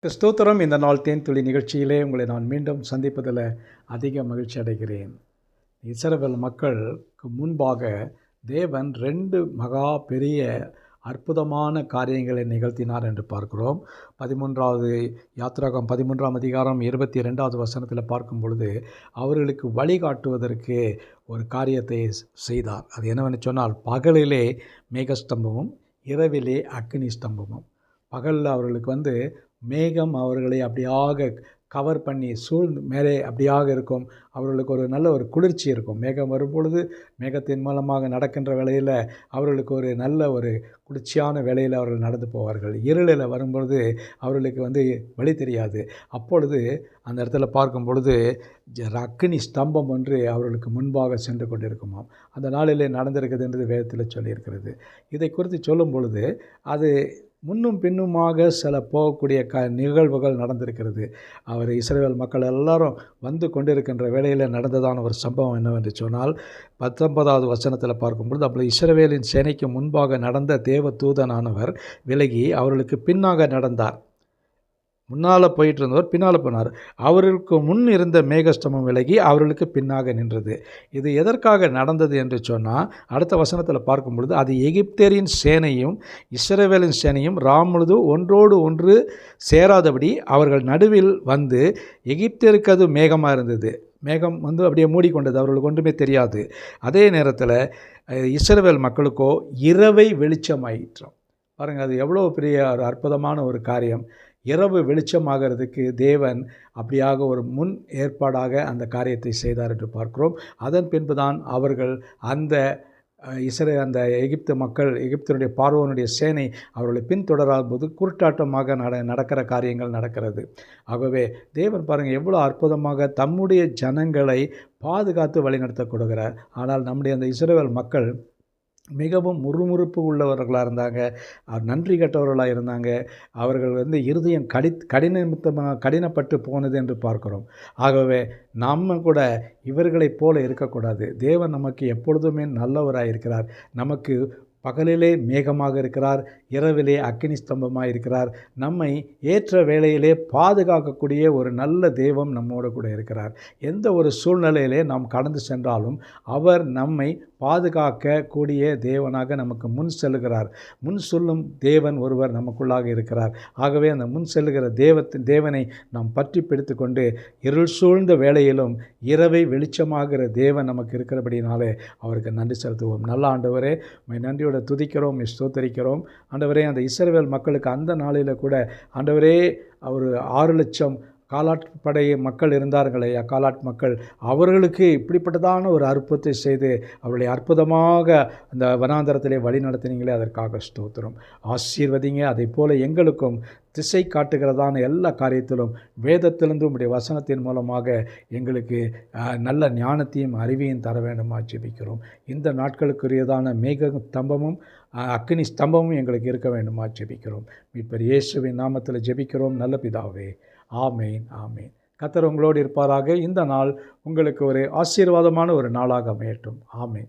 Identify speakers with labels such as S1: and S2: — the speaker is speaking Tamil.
S1: ஸ்தோத்திரம். இந்த நாள் தேன்துளி நிகழ்ச்சியிலே உங்களை நான் மீண்டும் சந்திப்பதில் அதிக மகிழ்ச்சி அடைகிறேன். இஸ்ரவேல் மக்களுக்கு முன்பாக தேவன் 2 மகா பெரிய அற்புதமான காரியங்களை நிகழ்த்தினார் என்று பார்க்கிறோம். 13வது யாத்திராகமம் 13ஆம் அதிகாரம் 22வது வசனத்தில் பார்க்கும் பொழுது, அவர்களுக்கு வழிகாட்டுவதற்கு ஒரு காரியத்தை செய்தார். அது என்னவென்று சொன்னால், பகலிலே மேகஸ்தம்பமும் இரவிலே அக்கினி ஸ்தம்பமும். பகலில் அவர்களுக்கு மேகம் அவர்களை அப்படியாக கவர் பண்ணி மேலே அப்படியாக இருக்கும். அவர்களுக்கு ஒரு நல்ல ஒரு குளிர்ச்சி இருக்கும். மேகம் வரும்பொழுது மேகத்தின் மூலமாக நடக்கின்ற வேளையில் அவர்களுக்கு ஒரு நல்ல ஒரு குளிர்ச்சியான வேளையில் அவர்கள் நடந்து போவார்கள். இருளில் வரும்பொழுது அவர்களுக்கு வழி தெரியாது. அப்பொழுது அந்த இடத்துல பார்க்கும் பொழுது அக்கினி ஸ்தம்பம் ஒன்று அவர்களுக்கு முன்பாக சென்று கொண்டிருக்குமாம். அந்த நாளிலே நடந்திருக்குது என்று வேதத்தில் சொல்லியிருக்கிறது. இதை குறித்து சொல்லும் பொழுது அது முன்னும் பின்னுமாக சில போகக்கூடிய நிகழ்வுகள் நடந்திருக்கிறது. அவர் இஸ்ரவேல் மக்கள் எல்லாரும் வந்து கொண்டிருக்கின்ற வேளையில் நடந்ததான ஒரு சம்பவம் என்னவென்று சொன்னால், 19வது வசனத்தில் பார்க்கும்பொழுது, அப்பொழுது இஸ்ரவேலின் சேனைக்கு முன்பாக நடந்த தேவ தூதனானவர் விலகி அவர்களுக்கு பின்னாக நடந்தார். முன்னால் போயிட்டு இருந்தவர் பின்னால் போனார். அவர்களுக்கு முன் இருந்த மேகஸ்தம்பம் விலகி அவர்களுக்கு பின்னாக நின்றது. இது எதற்காக நடந்தது என்று சொன்னால், அடுத்த வசனத்தில் பார்க்கும் பொழுது, அது எகிப்தியரின் சேனையும் இஸ்ரவேலின் சேனையும் முழுது ஒன்றோடு ஒன்று சேராதபடி அவர்கள் நடுவில் வந்து, எகிப்தியருக்கு அது மேகமாக இருந்தது. மேகம் அப்படியே மூடிக்கொண்டது, அவர்களுக்கு ஒன்றுமே தெரியாது. அதே நேரத்தில் இஸ்ரவேல் மக்களுக்கோ இரவை வெளிச்சமாயிற்றோம். பாருங்கள், அது எவ்வளோ பெரிய ஒரு அற்புதமான ஒரு காரியம். இரவு வெளிச்சமாகிறதுக்கு தேவன் அப்படியாக ஒரு முன் ஏற்பாடாக அந்த காரியத்தை செய்தார் என்று பார்க்கிறோம். அதன் பின்புதான் அவர்கள் அந்த எகிப்து மக்கள், எகிப்தினுடைய பார்வோனுடைய சேனை அவர்களை பின்தொடராத போது குருட்டாட்டமாக நடக்கிற காரியங்கள் நடக்கிறது. ஆகவே தேவன் பாருங்கள் எவ்வளோ அற்புதமாக தம்முடைய ஜனங்களை பாதுகாத்து வழிநடத்த கொடுக்கிறார். ஆனால் நம்முடைய அந்த இஸ்ரவேல் மக்கள் மிகவும் முறுமுறுப்பு உள்ளவர்களாக இருந்தாங்க. நன்றி கெட்டவர்களாக இருந்தாங்க. அவர்கள் இருதயம் கடினப்பட்டு போனது என்று பார்க்கிறோம். ஆகவே நம்ம கூட இவர்களைப் போல இருக்கக்கூடாது. தேவன் நமக்கு எப்பொழுதுமே நல்லவராக இருக்கிறார். நமக்கு பகலிலே மேகமாக இருக்கிறார், இரவிலே அக்கினி ஸ்தம்பமாக இருக்கிறார். நம்மை ஏற்ற வேளையிலே பாதுகாக்கக்கூடிய ஒரு நல்ல தெய்வம் நம்மோடு கூட இருக்கிறார். எந்த ஒரு சூழ்நிலையிலே நாம் கடந்து சென்றாலும் அவர் நம்மை பாதுகாக்கக்கூடிய தேவனாக நமக்கு முன் செல்லுகிறார். முன் சொல்லும் தேவன் ஒருவர் நமக்குள்ளாக இருக்கிறார். ஆகவே அந்த முன் செல்லுகிற தேவனை நாம் பற்றி பிடித்து கொண்டு இருள் சூழ்ந்த வேளையிலும் இரவை வெளிச்சமாகிற தேவன் நமக்கு இருக்கிறபடினாலே அவருக்கு நன்றி செலுத்துவோம். நல்ல ஆண்டவரே, நன்றியோட துதிக்கிறோம், ஸ்தோத்தரிக்கிறோம். ஆண்டவரே, அந்த இஸ்ரவேல் மக்களுக்கு அந்த நாளில் கூட ஆண்டவரே ஒரு 6 லட்சம் காலாட் படை மக்கள் இருந்தார்களே, காலாட் மக்கள், அவர்களுக்கு இப்படிப்பட்டதான ஒரு அற்புதத்தை செய்து அவர்களை அற்புதமாக அந்த வனாந்தரத்திலே வழி நடத்தினீங்களே, அதற்காக ஸ்தோத்திரம். ஆசீர்வதிங்க. அதை போல எங்களுக்கும் திசை காட்டுகிறதான எல்லா காரியத்திலும் வேதத்திலிருந்து உடைய வசனத்தின் மூலமாக எங்களுக்கு நல்ல ஞானத்தையும் அறிவையும் தர வேண்டுமா ஜெபிக்கிறோம். இந்த நாட்களுக்குரியதான மேக ஸ்தம்பமும் அக்கினி ஸ்தம்பமும் எங்களுக்கு இருக்க வேண்டுமா ஜெபிக்கிறோம். மீட்பர் இயேசுவின் நாமத்தில் ஜெபிக்கிறோம் நல்ல பிதாவே. ஆமேன், ஆமேன். கர்த்தர் உங்களோடு இருப்பாராக. இந்த நாள் உங்களுக்கு ஒரு ஆசீர்வாதமான ஒரு நாளாக அமையட்டும். ஆமேன்.